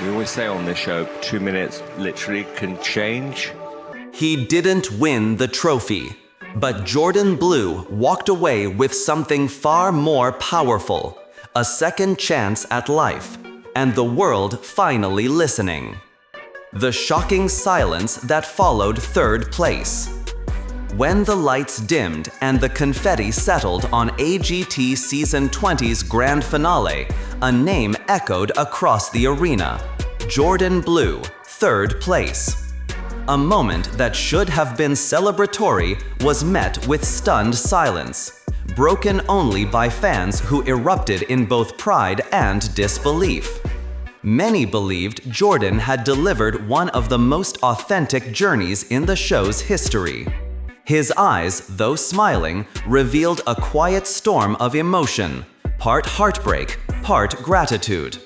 We always say on this show, 2 minutes literally can change. He didn't win the trophy, but Jourdan Blue walked away with something far more powerful, a second chance at life, and the world finally listening. The shocking silence that followed third place. When the lights dimmed and the confetti settled on AGT Season 20's grand finale, a name echoed across the arena. Jourdan Blue, third place. A moment that should have been celebratory was met with stunned silence, broken only by fans who erupted in both pride and disbelief. Many believed Jourdan had delivered one of the most authentic journeys in the show's history. His eyes, though smiling, revealed a quiet storm of emotion, part heartbreak, part gratitude.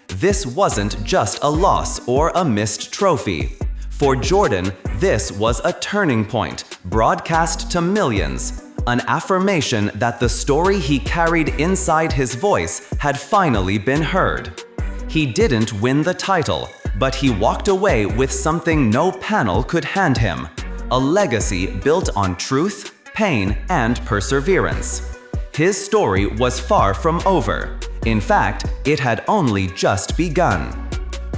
This wasn't just a loss or a missed trophy. For Jourdan, this was a turning point, broadcast to millions, an affirmation that the story he carried inside his voice had finally been heard. He didn't win the title, but he walked away with something no panel could hand him. A legacy built on truth, pain, and perseverance. His story was far from over. In fact, it had only just begun.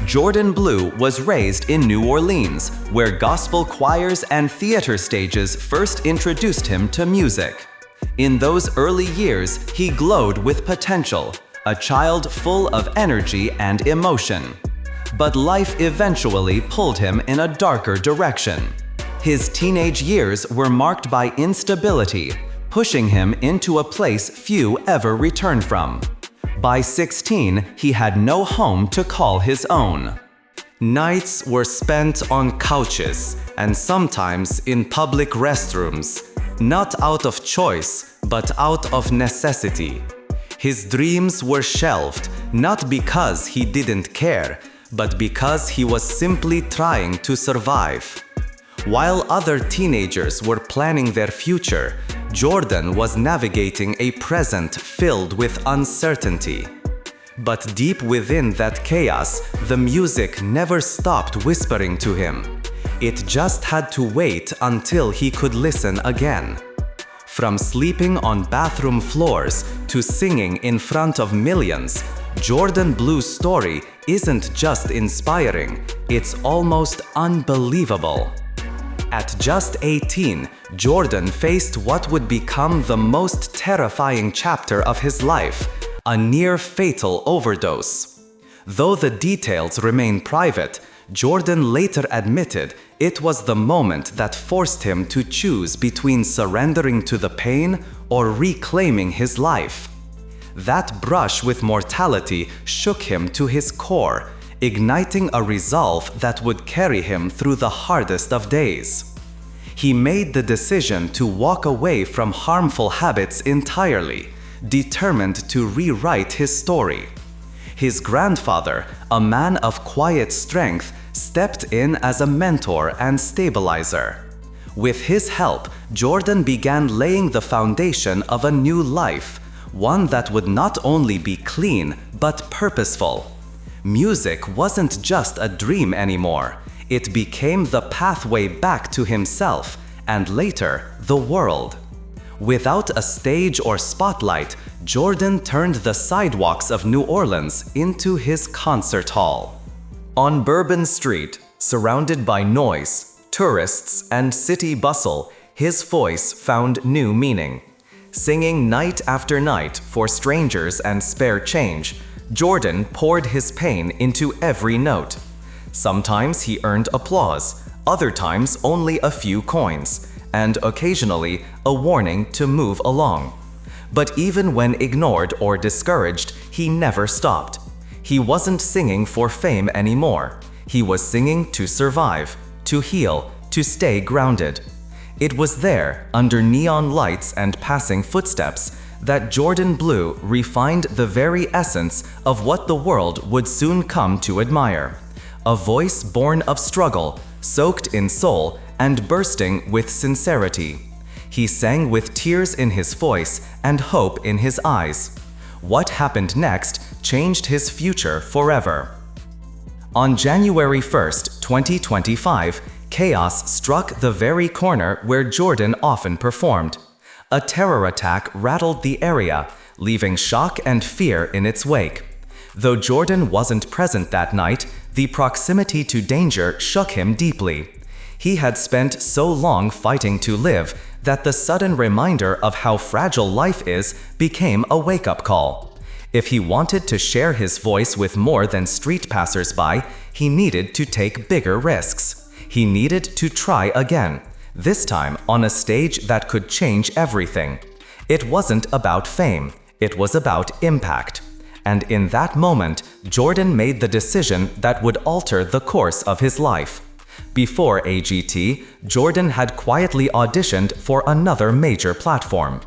Jourdan Blue was raised in New Orleans, where gospel choirs and theater stages first introduced him to music. In those early years, he glowed with potential, a child full of energy and emotion. But life eventually pulled him in a darker direction. His teenage years were marked by instability, pushing him into a place few ever return from. By 16, he had no home to call his own. Nights were spent on couches and sometimes in public restrooms, not out of choice, but out of necessity. His dreams were shelved, not because he didn't care, but because he was simply trying to survive. While other teenagers were planning their future, Jourdan was navigating a present filled with uncertainty. But deep within that chaos, the music never stopped whispering to him. It just had to wait until he could listen again. From sleeping on bathroom floors to singing in front of millions, Jourdan Blue's story isn't just inspiring, it's almost unbelievable. At just 18, Jourdan faced what would become the most terrifying chapter of his life, a near-fatal overdose. Though the details remain private, Jourdan later admitted it was the moment that forced him to choose between surrendering to the pain or reclaiming his life. That brush with mortality shook him to his core, igniting a resolve that would carry him through the hardest of days. He made the decision to walk away from harmful habits entirely, determined to rewrite his story. His grandfather, a man of quiet strength, stepped in as a mentor and stabilizer. With his help, Jourdan began laying the foundation of a new life, one that would not only be clean, but purposeful. Music wasn't just a dream anymore. It became the pathway back to himself, and later, the world. Without a stage or spotlight, Jourdan turned the sidewalks of New Orleans into his concert hall. On Bourbon Street, surrounded by noise, tourists, and city bustle, his voice found new meaning. Singing night after night for strangers and spare change, Jourdan poured his pain into every note. Sometimes he earned applause, other times only a few coins, and occasionally a warning to move along. But even when ignored or discouraged, he never stopped. He wasn't singing for fame anymore. He was singing to survive, to heal, to stay grounded. It was there, under neon lights and passing footsteps, that Jourdan Blue refined the very essence of what the world would soon come to admire. A voice born of struggle, soaked in soul, and bursting with sincerity. He sang with tears in his voice and hope in his eyes. What happened next changed his future forever. On January 1st, 2025, chaos struck the very corner where Jourdan often performed. A terror attack rattled the area, leaving shock and fear in its wake. Though Jourdan wasn't present that night, the proximity to danger shook him deeply. He had spent so long fighting to live that the sudden reminder of how fragile life is became a wake-up call. If he wanted to share his voice with more than street passers-by, he needed to take bigger risks. He needed to try again, this time on a stage that could change everything. It wasn't about fame, it was about impact. And in that moment, Jourdan made the decision that would alter the course of his life. Before AGT, Jourdan had quietly auditioned for another major platform.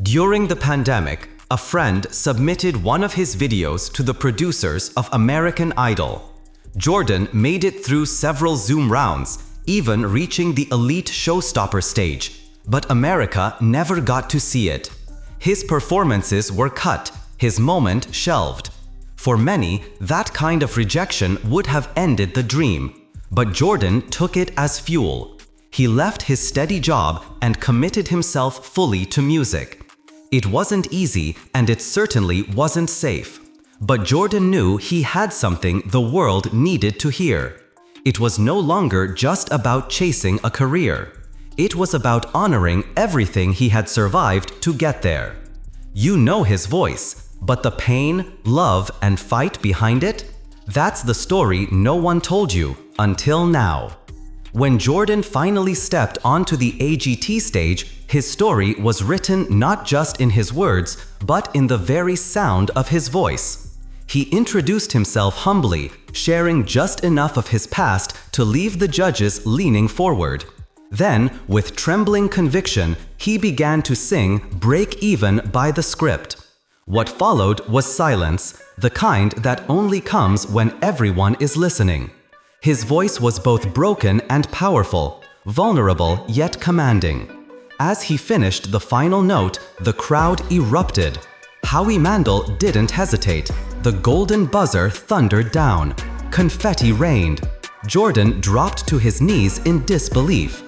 During the pandemic, a friend submitted one of his videos to the producers of American Idol. Jourdan made it through several Zoom rounds, even reaching the elite showstopper stage. But America never got to see it. His performances were cut, his moment shelved. For many, that kind of rejection would have ended the dream. But Jourdan took it as fuel. He left his steady job and committed himself fully to music. It wasn't easy, and it certainly wasn't safe. But Jourdan knew he had something the world needed to hear. It was no longer just about chasing a career. It was about honoring everything he had survived to get there. You know his voice, but the pain, love, and fight behind it? That's the story no one told you until now. When Jourdan finally stepped onto the AGT stage, his story was written not just in his words, but in the very sound of his voice. He introduced himself humbly, sharing just enough of his past to leave the judges leaning forward. Then, with trembling conviction, he began to sing "Break Even" by the script. What followed was silence, the kind that only comes when everyone is listening. His voice was both broken and powerful, vulnerable yet commanding. As he finished the final note, the crowd erupted. Howie Mandel didn't hesitate. The golden buzzer thundered down. Confetti rained. Jourdan dropped to his knees in disbelief.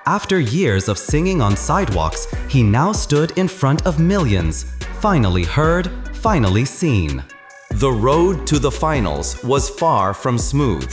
After years of singing on sidewalks, he now stood in front of millions, finally heard, finally seen. The road to the finals was far from smooth.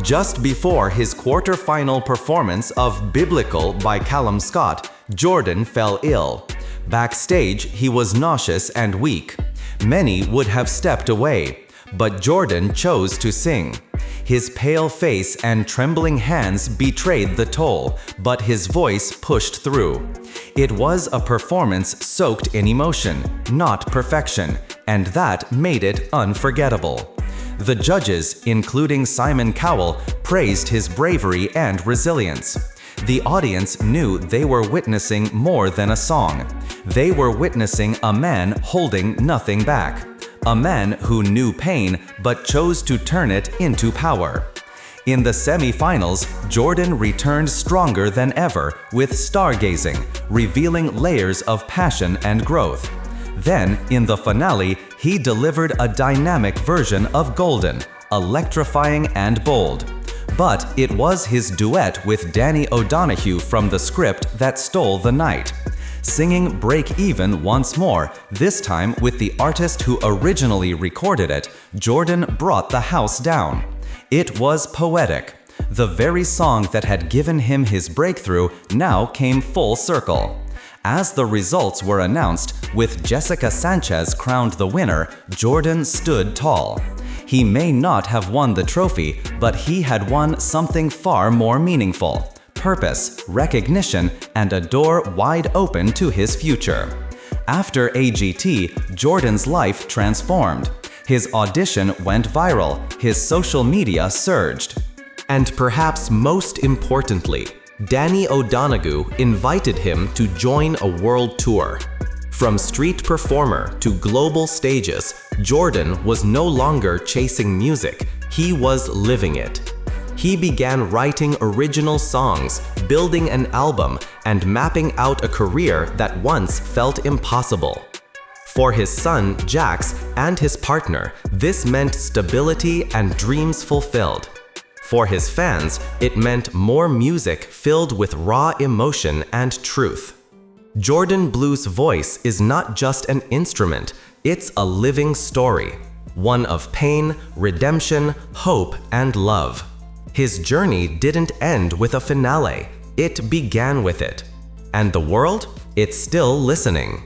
Just before his quarter-final performance of Biblical by Callum Scott, Jourdan fell ill. Backstage, he was nauseous and weak. Many would have stepped away, but Jourdan chose to sing. His pale face and trembling hands betrayed the toll, but his voice pushed through. It was a performance soaked in emotion, not perfection, and that made it unforgettable. The judges, including Simon Cowell, praised his bravery and resilience. The audience knew they were witnessing more than a song. They were witnessing a man holding nothing back. A man who knew pain but chose to turn it into power. In the semi-finals, Jourdan returned stronger than ever with stargazing, revealing layers of passion and growth. Then, in the finale, he delivered a dynamic version of Golden, electrifying and bold. But it was his duet with Danny O'Donoghue from the script that stole the night. Singing Break Even once more, this time with the artist who originally recorded it, Jourdan brought the house down. It was poetic. The very song that had given him his breakthrough now came full circle. As the results were announced, with Jessica Sanchez crowned the winner, Jourdan stood tall. He may not have won the trophy, but he had won something far more meaningful: purpose, recognition, and a door wide open to his future. After AGT, Jourdan's life transformed. His audition went viral, his social media surged. And perhaps most importantly, Danny O'Donoghue invited him to join a world tour. From street performer to global stages, Jourdan was no longer chasing music, he was living it. He began writing original songs, building an album, and mapping out a career that once felt impossible. For his son, Jax, and his partner, this meant stability and dreams fulfilled. For his fans, it meant more music filled with raw emotion and truth. Jourdan Blue's voice is not just an instrument, it's a living story, one of pain, redemption, hope, and love. His journey didn't end with a finale, it began with it. And the world? It's still listening.